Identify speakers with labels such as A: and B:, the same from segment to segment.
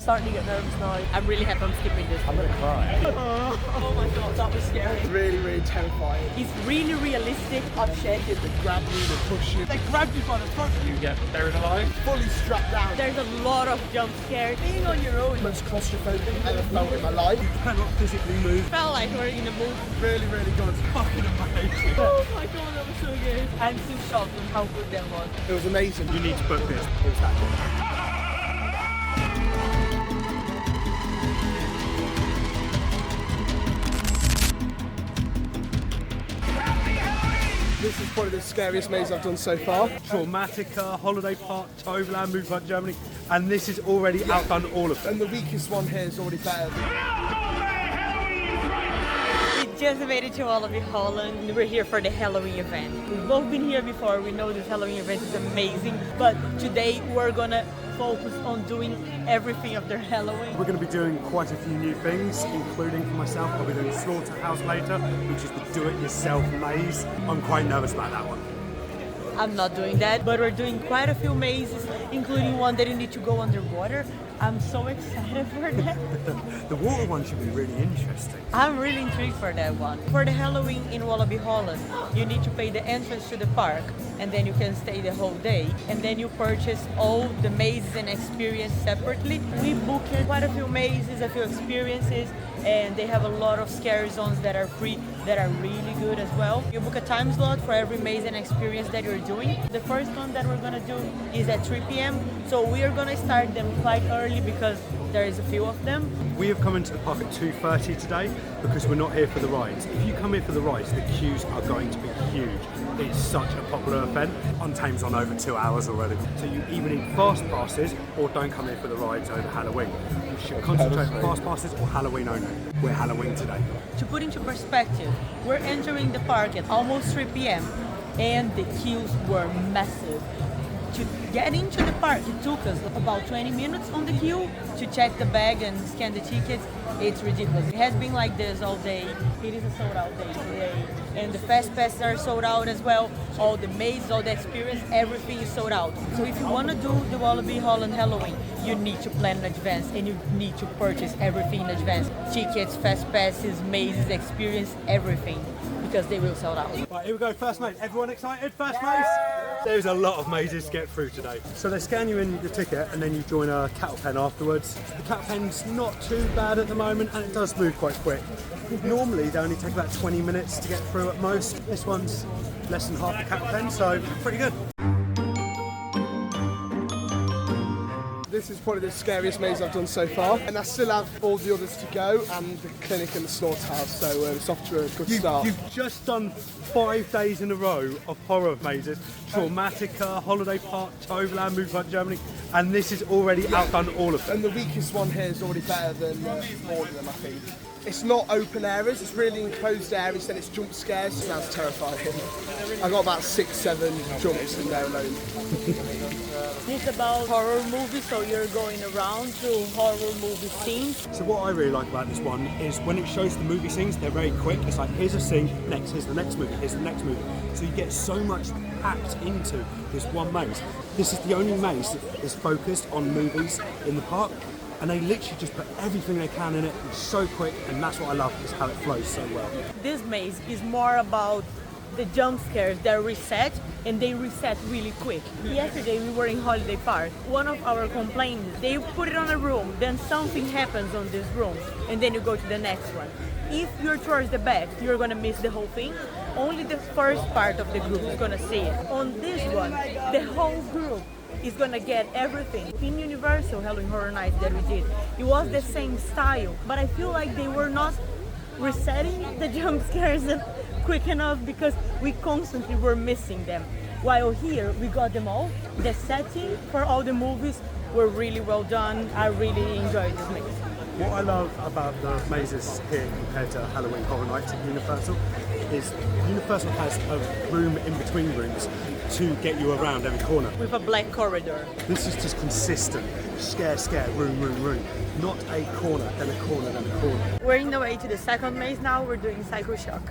A: starting to get nervous now. I'm really happy I'm skipping this.
B: I'm gonna cry.
A: Oh my god, that was scary.
C: It's really, really terrifying.
A: It's really realistic. I'm shaking.
C: They grab you, they push you. They grab you by the throat.
B: You get buried alive.
C: Fully strapped down.
A: There's a lot of jump scares. Being on your own.
C: Most claustrophobic I've ever felt in my life. You cannot physically move.
A: Felt like we're in a movie.
C: Really, really good. Fucking amazing.
A: Oh my god, that was so good. I'm too shocked on how good that was.
C: It was amazing.
B: You need to book this.
C: It was that good. This is probably the scariest maze I've done so far.
B: Traumatica, Holiday Park, Toverland, Movie Park Germany, and this has already outdone all of them.
C: And the weakest one here is already better.
A: We just made it to Walibi Holland. We're here for the Halloween event. We've both been here before. We know this Halloween event is amazing. But today we're gonna focus on doing everything of their Halloween.
B: We're going to be doing quite a few new things, including for myself, I'll be doing Slaughterhouse later, which is the do-it-yourself maze. I'm quite nervous about that one.
A: I'm not doing that, but we're doing quite a few mazes, including one that you need to go underwater. I'm so excited for that.
B: The water one should be really interesting.
A: I'm really intrigued for that one. For the Halloween in Walibi Holland, you need to pay the entrance to the park, and then you can stay the whole day. And then you purchase all the mazes and experience separately. We booked quite a few mazes, a few experiences, and they have a lot of scary zones that are free, that are really good as well. You book a time slot for every maze and experience that you're doing. The first one that we're gonna do is at 3 p.m. So we are gonna start them quite early because there is a few of them.
B: We have come into the park at 2:30 today because we're not here for the rides. If you come here for the rides, the queues are going to be huge. It's such a popular event. Untamed's on over 2 hours already. So you either need fast passes or don't come here for the rides over Halloween. You should concentrate on fast passes or Halloween only. We're Halloween today.
A: To put into perspective, we're entering the park at almost 3 p.m. and the queues were massive. To get into the park, it took us about 20 minutes on the queue to check the bag and scan the tickets. It's ridiculous. It has been like this all day. It is a sold out day today. And the fast passes are sold out as well. All the mazes, all the experience, everything is sold out. So if you want to do the Walibi Holland Halloween, you need to plan in advance and you need to purchase everything in advance. Tickets, fast passes, mazes, experience, everything. Because they will sell out.
B: Right, here we go, first maze. Everyone excited? First maze? There's a lot of mazes to get through today. So they scan you in your ticket and then you join a cattle pen afterwards. The cattle pen's not too bad at the moment and it does move quite quick. Normally they only take about 20 minutes to get through at most. This one's less than half the cattle pen, so pretty good.
C: This is probably the scariest maze I've done so far, and I still have all the others to go, and the clinic and the slaughterhouse, so it's off to a good start.
B: You've just done 5 days in a row of horror mazes. Traumatica, Holiday Park, Toverland, Movie Park Germany, and this has already outdone all of them.
C: And the weakest one here is already better than all of them, I think. It's not open areas, it's really enclosed areas, and it's jump scares. It sounds terrifying. I got about 6-7 jumps in there alone.
A: It's about horror movies, so you're going around to horror movie scenes.
B: So what I really like about this one is when it shows the movie scenes, they're very quick. It's like, here's a scene, next, here's the next movie, here's the next movie. So you get so much packed into this one maze. This is the only maze that is focused on movies in the park. And they literally just put everything they can in it. It's so quick, and that's what I love, is how it flows so well.
A: This maze is more about the jump scares that reset, and they reset really quick. Yesterday we were in Holiday Park. One of our complaints, they put it on a room, then something happens on this room, and then you go to the next one. If you're towards the back, you're gonna miss the whole thing. Only the first part of the group is gonna see it. On this one, the whole group is gonna get everything. In Universal Halloween Horror Nights that we did, it was the same style, but I feel like they were not resetting the jump scares quick enough because we constantly were missing them. While here, we got them all. The setting for all the movies were really well done. I really enjoyed this maze.
B: What I love about the mazes here compared to Halloween Horror Nights at Universal is Universal has a room in between rooms to get you around every corner.
A: With a black corridor.
B: This is just consistent. Scare, scare, room, room, room. Not a corner, then a corner, then a corner.
A: We're in the way to the second maze now. We're doing Psychoshock.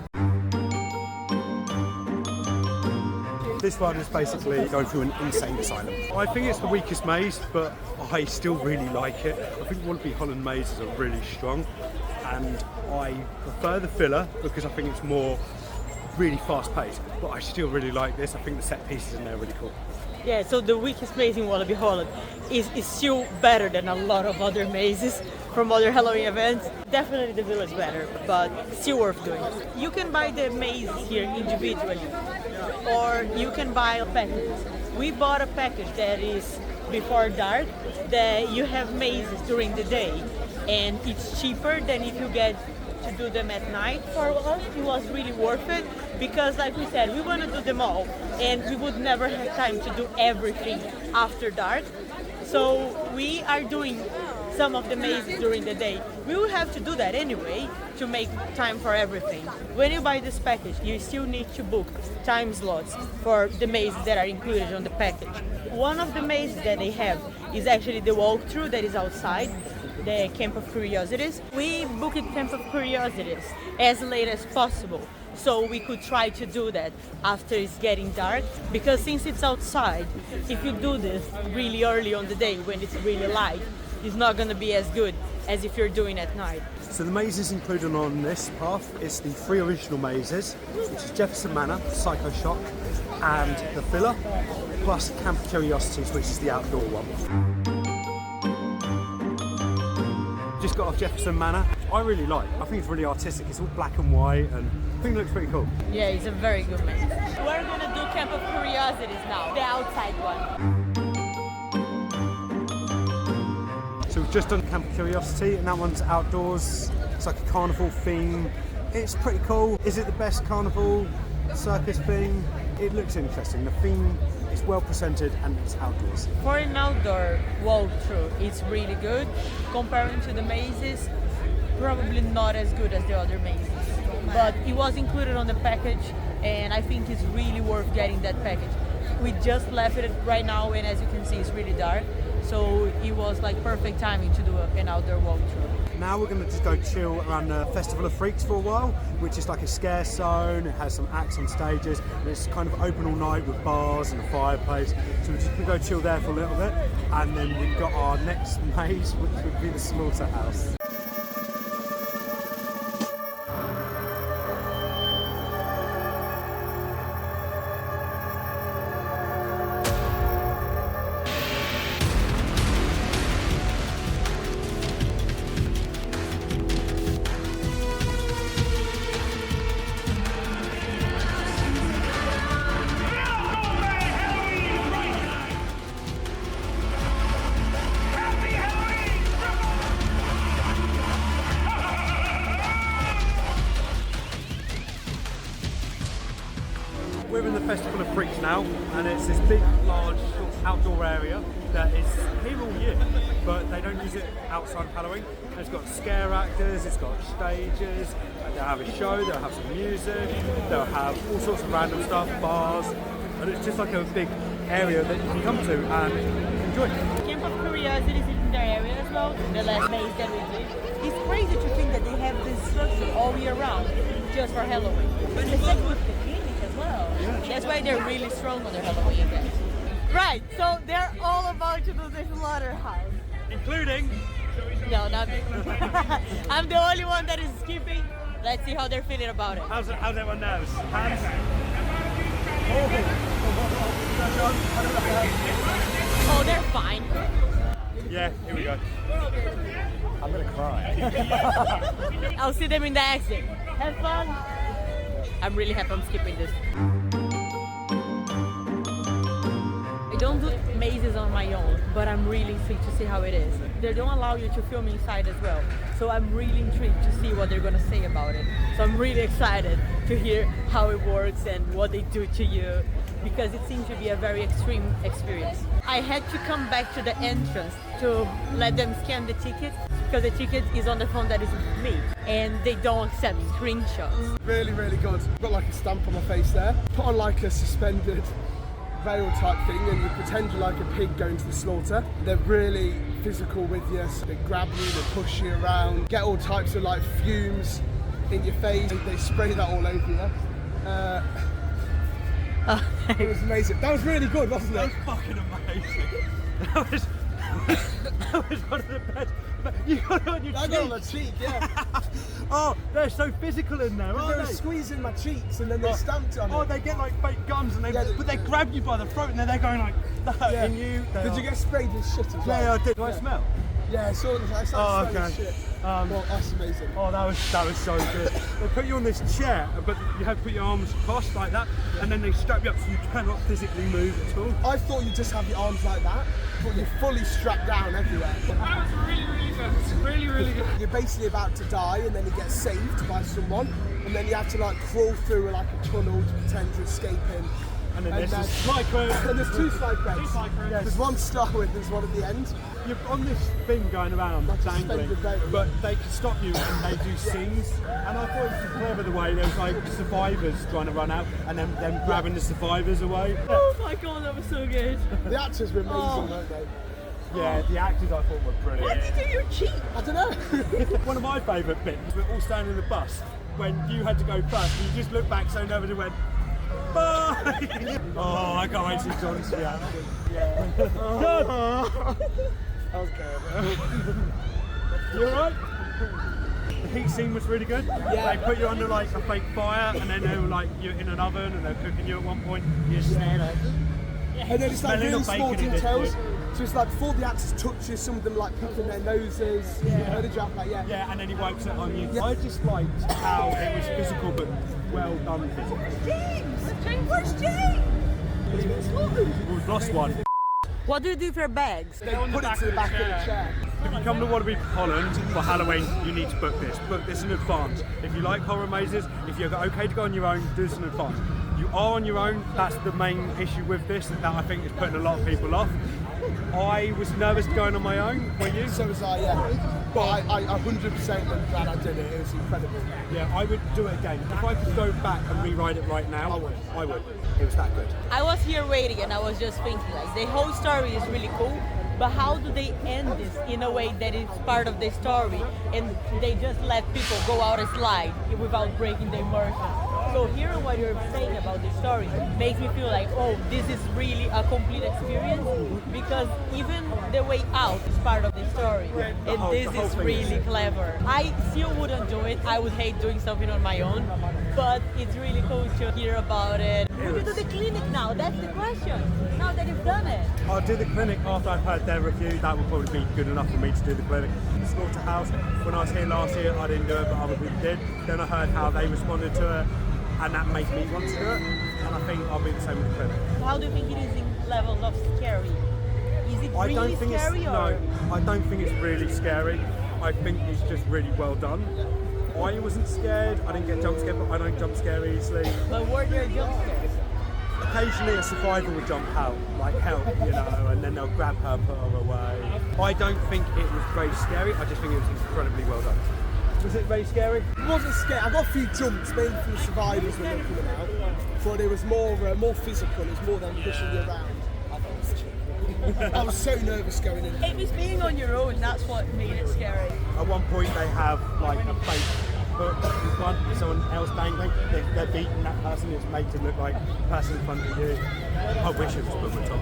B: This one is basically going through an insane asylum. I think it's the weakest maze, but I still really like it. I think Walibi Holland mazes are really strong, and I prefer the filler because I think it's more really fast paced, but I still really like this. I think the set pieces in there are really cool.
A: Yeah, so the weakest maze in Walibi Holland is still better than a lot of other mazes from other Halloween events. Definitely the village better, but still worth doing. You can buy the maze here individually, or you can buy a package. We bought a package that is before dark, that you have mazes during the day, and it's cheaper than if you get to do them at night. For us, it was really worth it because, like we said, we want to do them all, and we would never have time to do everything after dark. So we are doing some of the mazes during the day. We will have to do that anyway to make time for everything. When you buy this package, you still need to book time slots for the mazes that are included on the package. One of the mazes that they have is actually the Walktrhough that is outside the Camp of Curiosities. We booked Camp of Curiosities as late as possible, so we could try to do that after it's getting dark, because since it's outside, if you do this really early on the day when it's really light, it's not going to be as good as if you're doing at night.
B: So the mazes included on this path is the 3 original mazes, which is Jefferson Manor, Psychoshock, and the filler, plus Camp of Curiosities, which is the outdoor one. Just got off Jefferson Manor. I really like. I think it's really artistic. It's all black and white, and I think it looks pretty cool.
A: Yeah, it's a very good maze. We're gonna do Camp of Curiosities now, the outside one.
B: So we've just done Camp of Curiosity, and that one's outdoors. It's like a carnival theme. It's pretty cool. Is it the best carnival circus thing? It looks interesting. The theme is well presented and it's outdoors.
A: For an outdoor walkthrough, it's really good. Comparing to the mazes, probably not as good as the other mazes. But it was included on the package, and I think it's really worth getting that package. We just left it right now, and as you can see, it's really dark. So it was like perfect timing to do an outdoor walkthrough.
B: Now we're going to just go chill around the Festival of Freaks for a while, which is like a scare zone. It has some acts on stages, and it's kind of open all night with bars and a fireplace. So we're just going to go chill there for a little bit, and then we've got our next maze, which would be the Slaughterhouse. We're in the Festival of Freaks now, and it's this big, large, outdoor area that is here all year, but they don't use it outside of Halloween. And it's got scare actors, it's got stages, and they'll have a show, they'll have some music, they'll have all sorts of random stuff, bars, and it's just like a big area that you can come to and enjoy.
A: Camp of Curiosities is in their area as well, the last maze that we did. It's crazy to think that they have this structure all year round just for Halloween. But the same with the clinic as well. That's why they're really strong on their Halloween events. Right, so they're all about to do the Slaughterhouse.
B: Including?
A: No, not me. I'm the only one that is skipping. Let's see how they're feeling about it.
B: How's everyone nervous? Hands?
A: Oh, they're fine.
B: Yeah, here we go.
C: I'm gonna cry.
A: I'll see them in the exit. Have fun. I'm really happy I'm skipping this. I don't do mazes on my own, but I'm really intrigued to see how it is. They don't allow you to film inside as well, so I'm really intrigued to see what they're gonna say about it. So I'm really excited to hear how it works and what they do to you, because it seems to be a very extreme experience. I had to come back to the entrance to let them scan the ticket, because the ticket is on the phone that is with me, and they don't accept screenshots.
C: Really, really good. Got like a stamp on my face there. Put on like a suspended veil type thing, and you pretend you're like a pig going to the slaughter. They're really physical with you. So they grab you, they push you around, get all types of like fumes in your face. They spray that all over you. It was amazing. That was really good, wasn't it?
B: That was fucking amazing. That was one of the best. You got it on your cheek.
C: I got it on my cheek, yeah.
B: Oh, they're so physical in there,
C: They
B: aren't
C: were
B: they?
C: squeezing my cheeks and then they stamped on
B: Oh,
C: it.
B: they get like fake gums and but they grab you by the throat and then they're going like that
C: Yeah.
B: in you.
C: Did you get sprayed with shit as well?
B: Yeah, I did. Do I smell?
C: Yeah, I saw it. I
B: Oh,
C: started smelling
B: okay.
C: shit. Well, that's amazing.
B: Oh, that was so good. They put you on this chair, but you have to put your arms crossed like that, and then they strap you up so you cannot physically move at all.
C: I thought you just have your arms like that, but you're fully strapped down everywhere.
D: That was really, really good. Really, really good.
C: You're basically about to die, and then you get saved by someone, and then you have to like crawl through like a tunnel to pretend to escape him.
B: And then there's this micro.
C: And there's two slide beds.
D: Two slide beds.
C: There's one to start with, there's one at the end.
B: You're on this thing going around,
C: Like a
B: dangling,
C: suspended boat.
B: but they can stop you and they do scenes. And I thought it was clever the way there was like survivors trying to run out and then them grabbing the survivors away.
A: Oh my god, that was so good.
C: The actors were amazing,
A: Oh.
C: weren't they?
B: Yeah, the actors I thought were brilliant.
A: What did you do your cheek?
C: I don't know.
B: One of my favourite bits, we're all standing in the bus when you had to go first and you just looked back so nobody went, bye! Oh, I can't wait to see John's reaction. Yeah.
C: Okay.
B: You alright? The heat scene was really good.
C: Yeah.
B: They put you under like a fake fire and then they were like, you're in an oven and they're cooking you at one point. You're staring at
C: And then it's like
B: Smelling
C: really
B: of
C: small
B: bacon in this
C: details.
B: food.
C: So it's like before the actors touch you, some of them like picking their noses. Yeah. The drop, like,
B: Yeah, and then he wipes it on you.
C: Yeah.
B: I just liked how it was physical but well done physical.
A: Where's James?
B: We've lost one.
A: What do you do for bags?
C: They put it to the back of the chair.
B: If you come to Walibi Holland for Halloween, you need to book this. Book this in advance. If you like horror mazes, if you're okay to go on your own, do this in advance. You are on your own, that's the main issue with this, that I think is putting a lot of people off. I was nervous going on my own, were you?
C: So was I, yeah. But I 100% am glad I did it. It was incredible.
B: Yeah, I would do it again. If I could go back and rewrite it right now, I would. It was that good.
A: I was here waiting and I was just thinking like the whole story is really cool, but how do they end this in a way that it's part of the story and they just let people go out and slide without breaking the immersion? So hearing what you're saying about the story makes me feel like, oh, this is really a complete experience because even the way out is part of the story. And
B: whole-
A: this
B: the whole
A: is
B: thing
A: really
B: is-
A: clever. I still wouldn't do it. I would hate doing something on my own, but it's really cool to hear about it. Would you do the clinic now? That's the question. Now that you've done it.
B: I'll do the clinic after I've heard their review. That will probably be good enough for me to do the clinic. The Slaughterhouse, when I was here last year, I didn't do it, but other people did. Then I heard how they responded to it, and that made me want to do it. And I think I'll be the same with the clinic.
A: How do you think it is in levels of scary? Is it
B: I
A: really
B: don't think
A: scary
B: it's
A: or?
B: no. I don't think it's really scary. I think it's just really well done. I wasn't scared. I didn't get jump scared, but I don't jump scare easily.
A: But were there jump scares?
B: Occasionally a survivor would jump out, like help, you know, and then they'll grab her, put her away. I don't think it was very scary. I just think it was incredibly well done. Was it very scary?
C: It wasn't scary. I got a few jumps, mainly from the survivors when they were coming out. But it was more physical. It was more than pushing you around. I was so nervous going in.
A: It was being on your own, that's what made it scary.
B: At one point they have like a fake hook in front with someone else dangling. They're beating that person. It's made to look like the person in front of you. I wish it was put on top.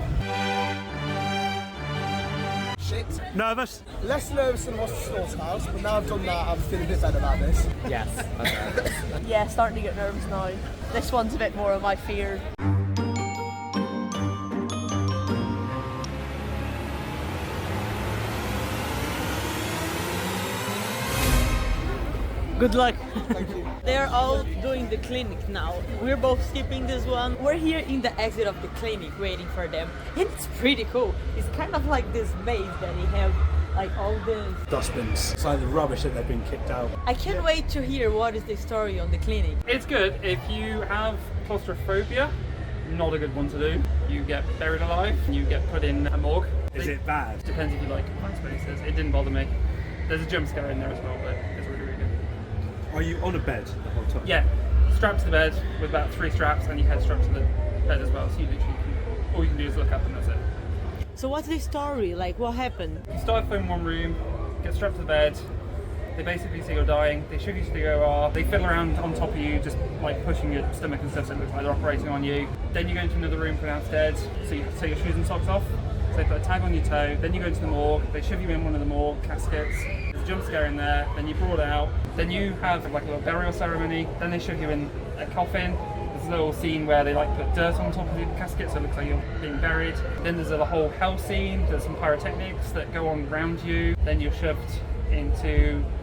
C: Shit.
B: Nervous?
C: Less nervous than I was at Slaughterhouse, but now I've done that, I'm feeling a bit better about this.
B: Yes.
A: Yeah, starting to get nervous now. This one's a bit more of my fear. Good luck.
C: Thank you.
A: They're all doing the clinic now. We're both skipping this one. We're here in the exit of the clinic waiting for them. And it's pretty cool. It's kind of like this maze that they have like all this.
B: Dustbins. It's like the rubbish that they've been kicked out.
A: I can't wait to hear what is the story on the clinic.
D: It's good if you have claustrophobia. Not a good one to do. You get buried alive. You get put in a morgue.
B: Is it bad?
D: Depends if you like confined spaces. It didn't bother me. There's a jump scare in there as well, but it's really, really good.
B: Are you on a bed the whole time?
D: Yeah, strapped to the bed with about 3 straps, and your head strapped to the bed as well. So you literally all you can do is look up, and that's it.
A: So what's the story? Like what happened?
D: You start off in one room, get strapped to the bed, They basically see you're dying, they shove you to the OR, they fiddle around on top of you, just like pushing your stomach and stuff, so it looks like they're operating on you. Then you go into another room for downstairs, so you take your shoes and socks off. So they put a tag on your toe, then you go into the morgue, they shove you in one of the morgue caskets, there's a jump scare in there, then you're brought out, then you have like a little burial ceremony, then they shove you in a coffin. There's a little scene where they like put dirt on top of the casket so it looks like you're being buried. Then there's a whole hell scene, there's some pyrotechnics that go on around you. Then you're shoved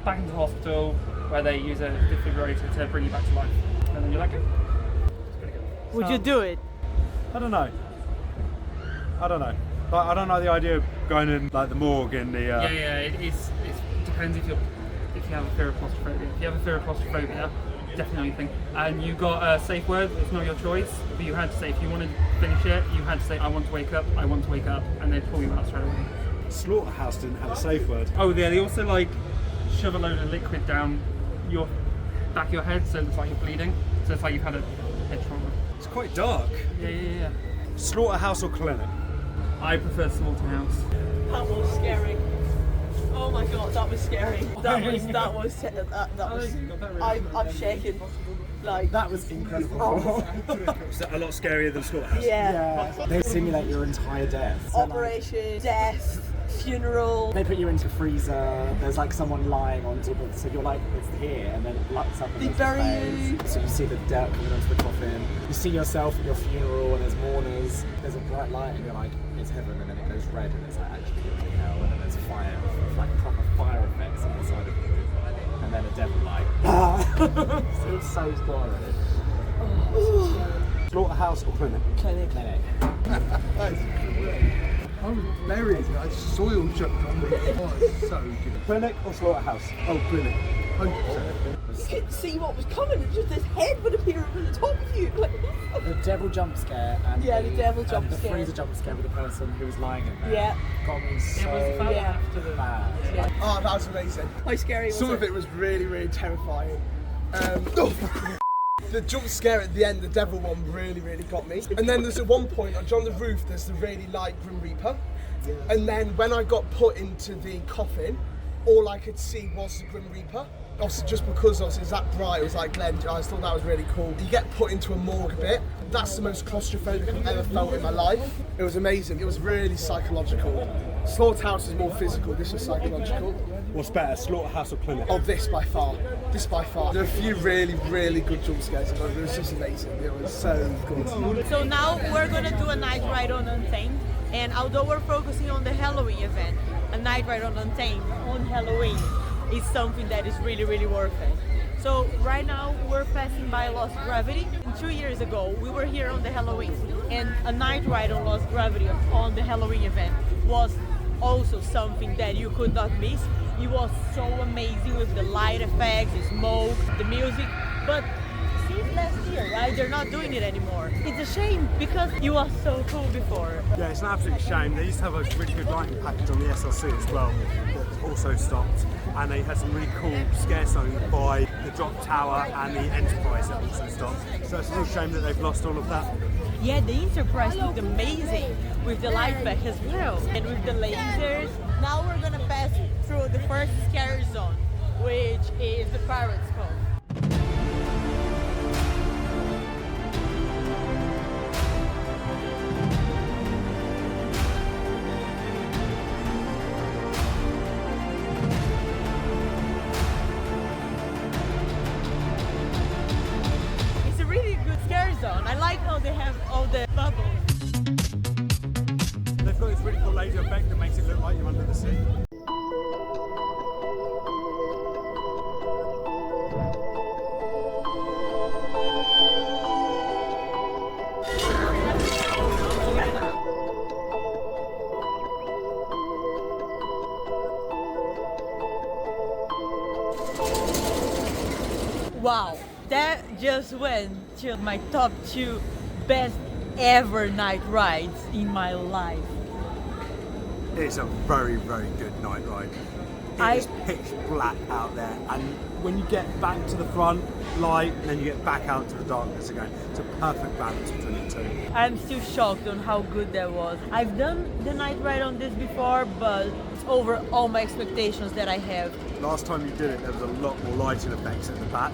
D: back into hospital where they use a defibrillator to bring you back to life. And then you're like, oh. It's pretty good.
A: Would you do it?
B: I don't know. Like, I don't know the idea of going in like the morgue and the.
D: Yeah, it depends if you have a fear of claustrophobia. If you have a fear of claustrophobia, definitely not your thing. And you got a safe word. It's not your choice, but you had to say if you wanted to finish it, you had to say I want to wake up, and they'd pull you out straight away.
B: Slaughterhouse didn't have a safe word.
D: Oh yeah, they also like shove a load of liquid down your back of your head, so it looks like you're bleeding. So it's like you've had a head trauma.
B: It's quite dark.
D: Yeah.
B: Slaughterhouse or clinic?
D: I prefer Slaughterhouse.
A: That was scary. Oh my god, that was scary. I'm shaking. Like
C: That was incredible.
B: Was that a lot scarier than Slaughterhouse?
A: yeah.
C: They simulate your entire death. So, like,
A: Operation, death, funeral.
C: they put you into freezer. There's like someone lying on top of, so you're like, it's here, and then it lights up.
A: They
C: and
A: bury
C: there's
A: you.
C: a phase. So you see the dirt coming onto the coffin. You see yourself at your funeral, and there's mourners. There's a bright light, and you're like, it's heaven, and then it goes red, and it's like actually you're in hell, and then there's fire, like proper fire effects on the side of you, and then a devil like, so it's so scary.
B: Slaughterhouse or clinic?
A: Clinic.
E: I was buried. I soil jumped on me. Oh, it's so good.
B: Clinic or Slaughterhouse?
E: Oh, brilliant. 100%.
A: You couldn't see what was coming. It's just this head would appear over the top of you. Like,
C: The devil jump scare and
A: Yeah, the devil jump
C: and
A: scare.
C: the freezer jump scare with the person who was lying in there.
A: yeah.
C: Got me so
A: Yeah.
C: bad. Like,
F: Oh, that was amazing.
A: How scary was
F: Some
A: it?
F: of it was really, really terrifying. The jump scare at the end, the devil one, really, really got me. And then there's at one point on the roof, there's the really light Grim Reaper. And then when I got put into the coffin, all I could see was the Grim Reaper. Obviously, just because obviously it's that bright, it was like Glenn, I just thought that was really cool. You get put into a morgue a bit. That's the most claustrophobic I've ever felt in my life. It was amazing. It was really psychological. Slaughterhouse is more physical, this was psychological.
B: What's better, Slaughterhouse or clinic?
F: Oh, this by far. There are a few really, really good jump scares. It was just amazing. It was so good.
A: So now we're gonna do a night ride on Untamed, and although we're focusing on the Halloween event, a night ride on Untamed on Halloween is something that is really, really worth it. So right now we're passing by Lost Gravity. 2 years ago we were here on the Halloween, and a night ride on Lost Gravity on the Halloween event was also something that you could not miss. It was so amazing with the light effects, the smoke, the music, but since last year, right, they're not doing it anymore. It's a shame because it was so cool before.
B: Yeah, it's an absolute shame. They used to have a really good lighting package on the SLC as well that also stopped, and they had some really cool scare zones by the Drop Tower and the Enterprise that also stopped. So it's a real shame that they've lost all of that.
A: Yeah, the Enterprise looked amazing with the light back as well, and with the lasers. Now we're gonna pass through the first scary zone, which is the Pirates Cove. It's a really good scare zone. I like how they have all the bubbles.
B: They've got this really cool laser effect that makes it look like you're under the sea.
A: Wow, that just went to my top 2 best ever night rides in my life.
B: It's a very, very good night ride. It is pitch black out there, and when you get back to the front, light, and then you get back out to the darkness again. It's a perfect balance between the two.
A: I'm still shocked on how good that was. I've done the night ride on this before, but it's over all my expectations that I have.
B: Last time you did it, there was a lot more lighting effects at the back.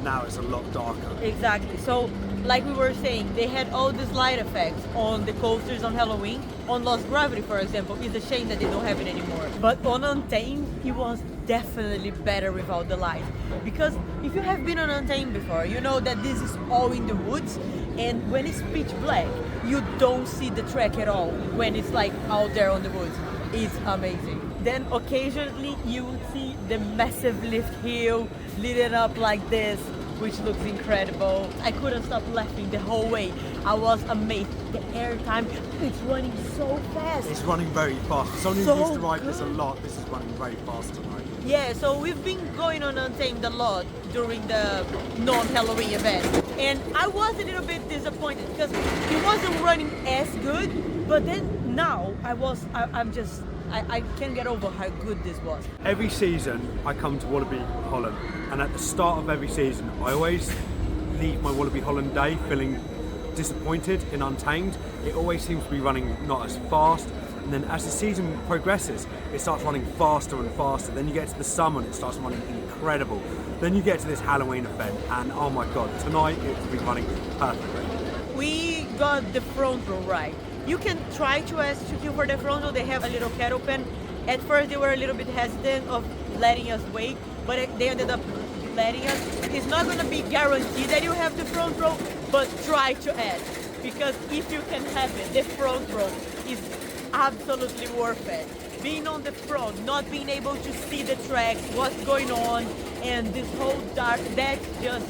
B: Now it's a lot darker.
A: Exactly. So, like we were saying, they had all these light effects on the coasters on Halloween. On Lost Gravity, for example, it's a shame that they don't have it anymore. But on Untamed, it was definitely better without the light. Because if you have been on Untamed before, you know that this is all in the woods, and when it's pitch black, you don't see the track at all when it's like out there on the woods. It's amazing. Then occasionally you will see the massive lift hill lit up like this, which looks incredible. I couldn't stop laughing the whole way. I was amazed. The airtime, it's running so fast.
B: It's running very fast. For someone who
A: So
B: used to ride this a
A: good.
B: lot, this is running very fast tonight.
A: Yeah, so we've been going on Untamed a lot during the non-Halloween event. And I was a little bit disappointed because it wasn't running as good, but then now I can't get over how good this was.
B: Every season I come to Walibi Holland, and at the start of every season I always leave my Walibi Holland day feeling disappointed in Untamed. It always seems to be running not as fast, and then as the season progresses it starts running faster and faster. Then you get to the summer and it starts running incredible. Then you get to this Halloween event and oh my god, tonight it will be running perfectly.
A: We got the front row right. You can try to ask to queue for the front row. They have a little kettle pen. At first they were a little bit hesitant of letting us wait, but they ended up letting us. It's not going to be guaranteed that you have the front row, but try to ask, because if you can have it, the front row is absolutely worth it. Being on the front, not being able to see the tracks, what's going on, and this whole dark, that's just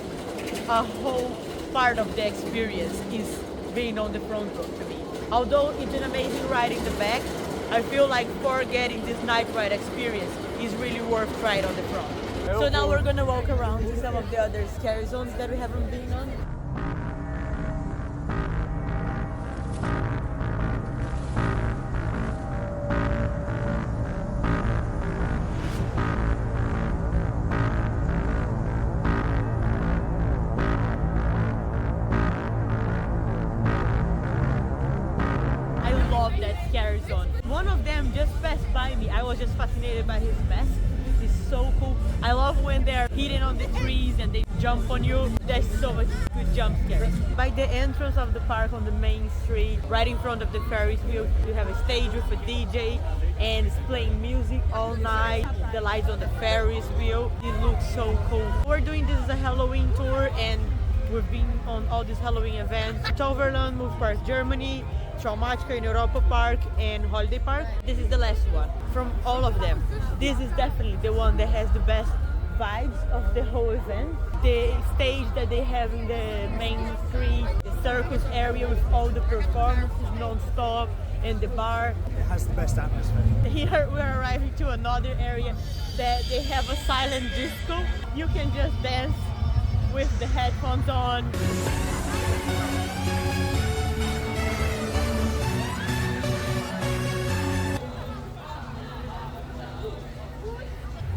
A: a whole part of the experience, is being on the front row to me. Although it's an amazing ride in the back, I feel like for getting this night ride experience is really worth trying on the front. So now we're gonna walk around to some of the other scary zones that we haven't been on. One of them just passed by me. I was just fascinated by his mask. It's so cool. I love when they're hidden on the trees and they jump on you. There's so much good jump scares. By the entrance of the park on the main street, right in front of the Ferris wheel, you have a stage with a DJ and it's playing music all night. The lights on the Ferris wheel. It looks so cool. We're doing this as a Halloween tour and we've been on all these Halloween events. Toverland, Move Park Germany, Traumatica in Europa Park and Holiday Park. This is the last one. From all of them, this is definitely the one that has the best vibes of the whole event. The stage that they have in the main street, the circus area with all the performances non-stop, and the bar.
B: It has the best atmosphere.
A: Here we're arriving to another area that they have a silent disco. You can just dance with the headphones on.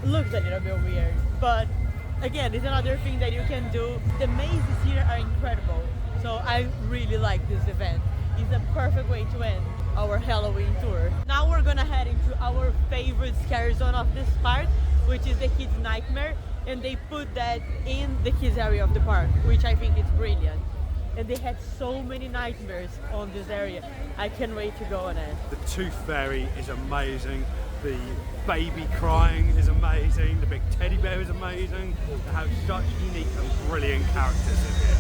A: Looks a little bit weird, but again, it's another thing that you can do. The mazes here are incredible, so I really like this event. It's a perfect way to end our Halloween tour. Now we're gonna head into our favorite scary zone of this park, which is the Kids Nightmare, and they put that in the kids area of the park, which I think is brilliant. And they had so many nightmares on this area. I can't wait to go on it.
B: The Tooth Fairy is amazing. The baby crying is amazing. The big teddy bear is amazing. They have such unique and brilliant characters in here.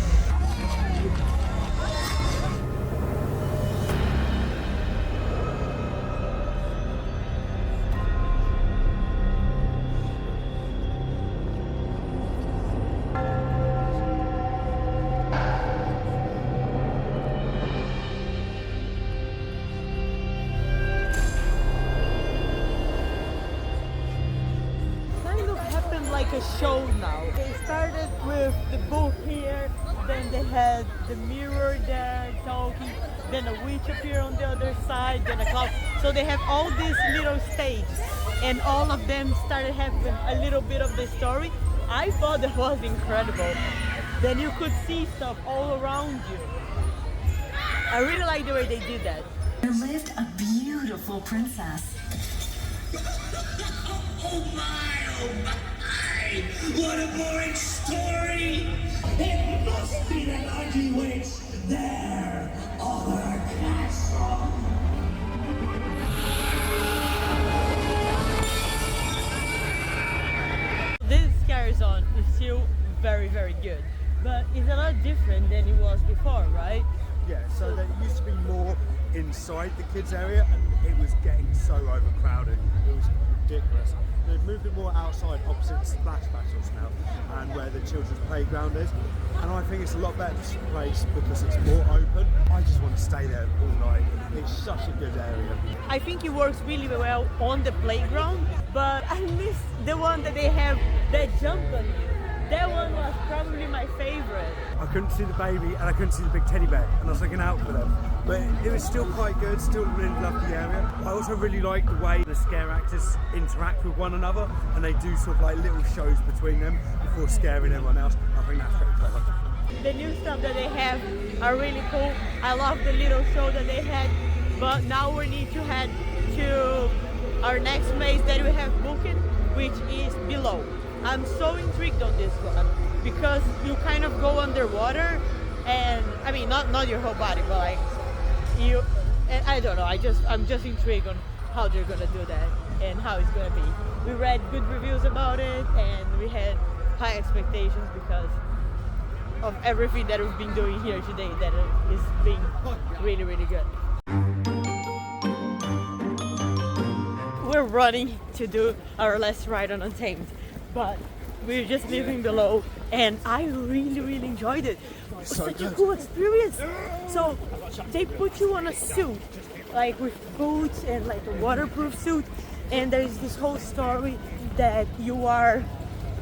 A: Like a show now. They started with the book here, then they had the mirror there talking, then a witch appeared on the other side, then a cloud. So they have all these little stages and all of them started having a little bit of the story. I thought that was incredible. Then you could see stuff all around you. I really like the way they did that.
G: There lived a beautiful princess.
H: Oh my! What a boring story! It must be that ugly witch there, other castle.
A: This scare zone is still very, very good, but it's a lot different than it was before, right?
B: Yeah, so there used to be more inside the kids area and it was getting so overcrowded. It was ridiculous. They've moved it more outside opposite Splash Battles now and where the children's playground is. And I think it's a lot better place because it's more open. I just want to stay there all night. It's such a good area.
A: I think it works really well on the playground, but I miss the one that they have that jump on you. That one was probably my favorite.
B: I couldn't see the baby and I couldn't see the big teddy bear and I was looking out for them. But it was still quite good, still really loved the area. I also really like the way the scare actors interact with one another and they do sort of like little shows between them before scaring everyone else. I think that's pretty clever.
A: The new stuff that they have are really cool. I love the little show that they had, but now we need to head to our next maze that we have booked, which is below. I'm so intrigued on this one because you kind of go underwater and I mean not your whole body, but like you, and I don't know, I'm just intrigued on how they're gonna do that and how it's gonna be. We read good reviews about it and we had high expectations because of everything that we've been doing here today that is being really, really good. We're running to do our last ride on Untamed, but we're just living below and I really, really enjoyed it. It was such a cool experience. So they put you on a suit, like with boots and like a waterproof suit, and there's this whole story that you are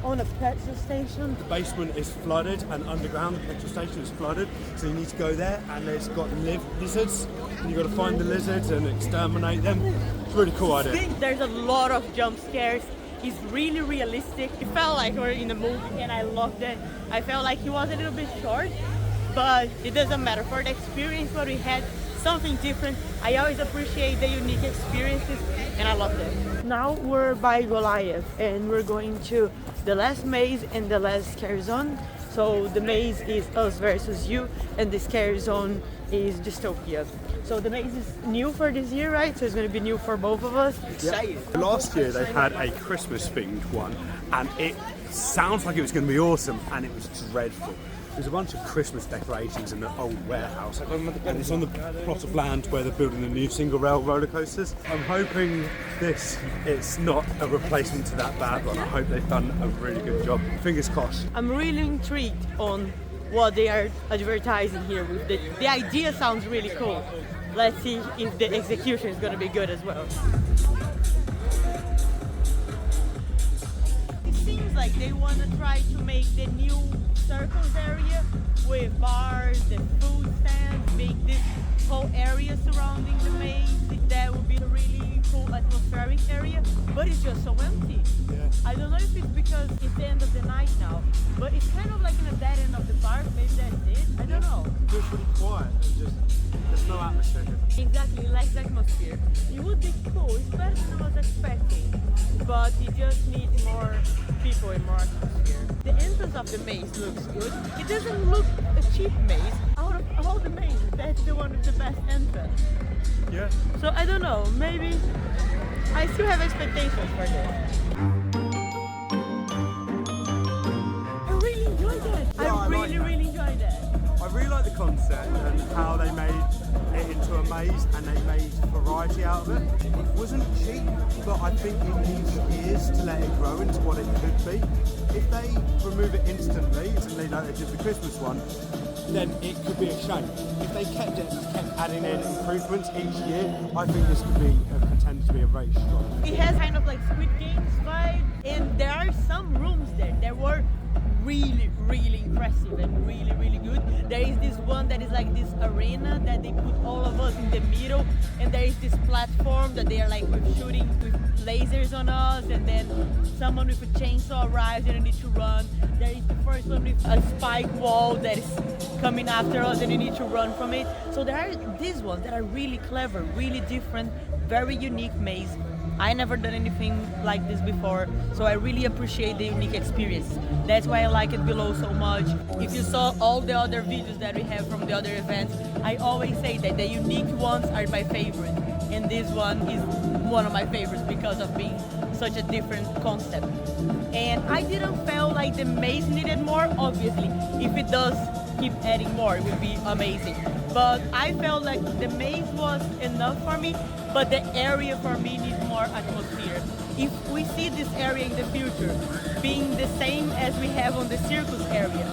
A: on a petrol station.
B: The basement is flooded and underground the petrol station is flooded, so you need to go there and it's got lizards and you've got to find the lizards and exterminate them. It's a really cool idea.
A: There's a lot of jump scares. It's really realistic. It felt like we're in a movie and I loved it. I felt like it was a little bit short, but it doesn't matter. For the experience what we had, something different. I always appreciate the unique experiences and I loved it. Now we're by Goliath and we're going to the last maze and the last scare zone. So the maze is us versus you and the scare zone is Dystopia. So the maze is new for this year, right? So it's going to be new for both of us.
B: Yep. Last year they had a Christmas themed one and it sounds like it was going to be awesome and it was dreadful. There's a bunch of Christmas decorations in the old warehouse and it's on the plot of land where they're building the new single rail roller coasters. I'm hoping it's not a replacement to that bad one. I hope they've done a really good job. Fingers crossed.
A: I'm really intrigued on what they are advertising here with the idea sounds really cool. Let's see if the execution is going to be good as well. It seems like they want to try to make the new circles area with bars and food stands, make this whole area surrounding the maze. That would be a really cool atmospheric area, but it's just so empty.
B: Yeah.
A: I don't know if it's because it's the end of the night now, but it's kind of like in a dead end of the park. Maybe that's it. I don't know.
B: It feels really quiet and just there's no atmosphere.
A: Exactly, it lacks atmosphere. It would be cool. It's better than I was expecting, but it just needs more people and more atmosphere. The entrance of the maze looks good. It doesn't look a cheap maze. Out of all the mazes, that's the one with the best entrance.
B: Yeah.
A: So I don't know, maybe I still have expectations for this. I really enjoyed that.
B: Yeah, I
A: really,
B: like that.
A: really enjoyed that.
B: I really like the concept and how they made it into a maze and they made variety out of it. It wasn't cheap, but I think it needs years to let it grow into what it could be. If they remove it instantly, like they did the Christmas one, then it could be a shame. If they kept it and kept adding in improvements each year, I think this could be a contender to be a very strong.
A: It has kind of like Squid Games vibe, and there are some rooms there that were really, really impressive and really, really good. There is this one that is like this arena that they put all of us in the middle, and there is this platform that they are like shooting with lasers on us, and then someone with a chainsaw arrives and you need to run. There is the first one with a spike wall that is coming after us and you need to run from it. So there are these ones that are really clever, really different, very unique maze. I never done anything like this before, so I really appreciate the unique experience. That's why I like it below so much. If you saw all the other videos that we have from the other events, I always say that the unique ones are my favorite, and this one is one of my favorites because of being such a different concept. And I didn't feel like the maze needed more. Obviously, if it does keep adding more, it would be amazing. But I felt like the maze was enough for me, but the area for me needs more atmosphere. If we see this area in the future being the same as we have on the circus area,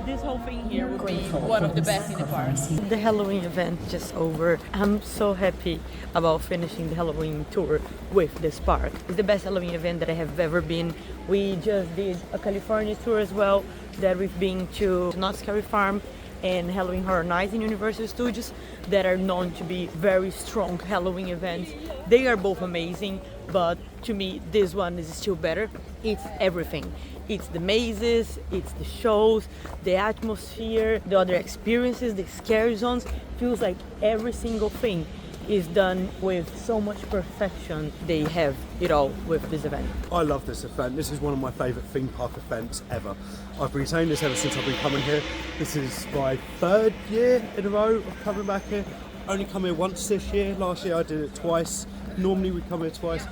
A: this whole thing here would be one of the best in the park. The Halloween event just over. I'm so happy about finishing the Halloween tour with this park. It's the best Halloween event that I have ever been. We just did a California tour as well, that we've been to Not Scary Farm and Halloween Horror Nights in Universal Studios that are known to be very strong Halloween events. They are both amazing, but to me this one is still better. It's everything. It's the mazes, it's the shows, the atmosphere, the other experiences, the scare zones. Feels like every single thing is done with so much perfection. They have it all with this event.
B: I love this event. This is one of my favourite theme park events ever. I've been saying this ever since I've been coming here. This is my 3rd year in a row of coming back here. Only come here once this year. Last year I did it twice. Normally we come here twice.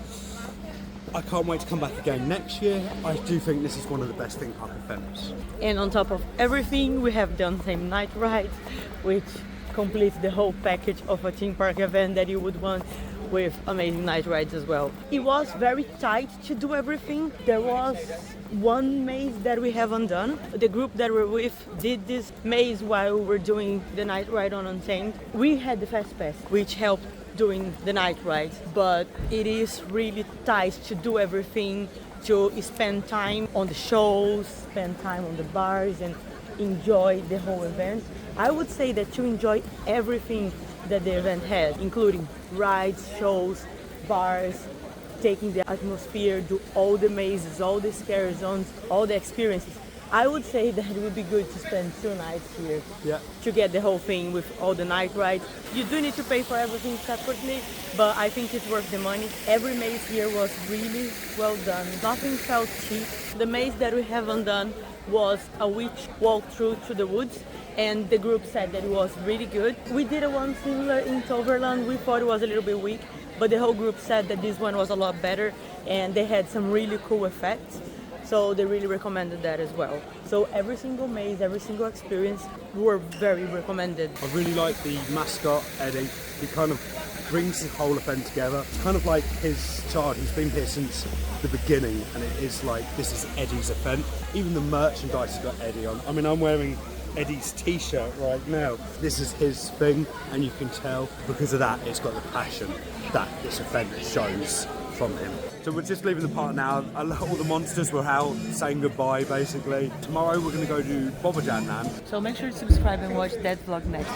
B: I can't wait to come back again next year. I do think this is one of the best theme park events.
A: And on top of everything, we have the Untamed night ride, which completes the whole package of a theme park event that you would want, with amazing night rides as well. It was very tight to do everything. There was one maze that we haven't done. The group that we're with did this maze while we were doing the night ride on Untamed. We had the fast pass, which helped doing the night ride, but it is really tight to do everything, to spend time on the shows, spend time on the bars, and enjoy the whole event. I would say that to enjoy everything that the event had, including rides, shows, bars, taking the atmosphere, do all the mazes, all the scare zones, all the experiences, I would say that it would be good to spend 2 nights here to get the whole thing with all the night rides. You do need to pay for everything separately, but I think it's worth the money. Every maze here was really well done. Nothing felt cheap. The maze that we haven't done was a witch walkthrough through the woods, and the group said that it was really good. We did a one similar in Toverland. We thought it was a little bit weak, but the whole group said that this one was a lot better, and they had some really cool effects. So they really recommended that as well. So every single maze, every single experience were very recommended.
B: I really like the mascot, Eddie. He kind of brings the whole event together. It's kind of like his child. He's been here since the beginning, and it is like, this is Eddie's event. Even the merchandise has got Eddie on. I mean, I'm wearing Eddie's t-shirt right now. This is his thing, and you can tell because of that, it's got the passion that this event shows from him. So we're just leaving the park now. All the monsters were out saying goodbye, basically. Tomorrow we're going to go to Bobajan Land.
A: So make sure to subscribe and watch that vlog next.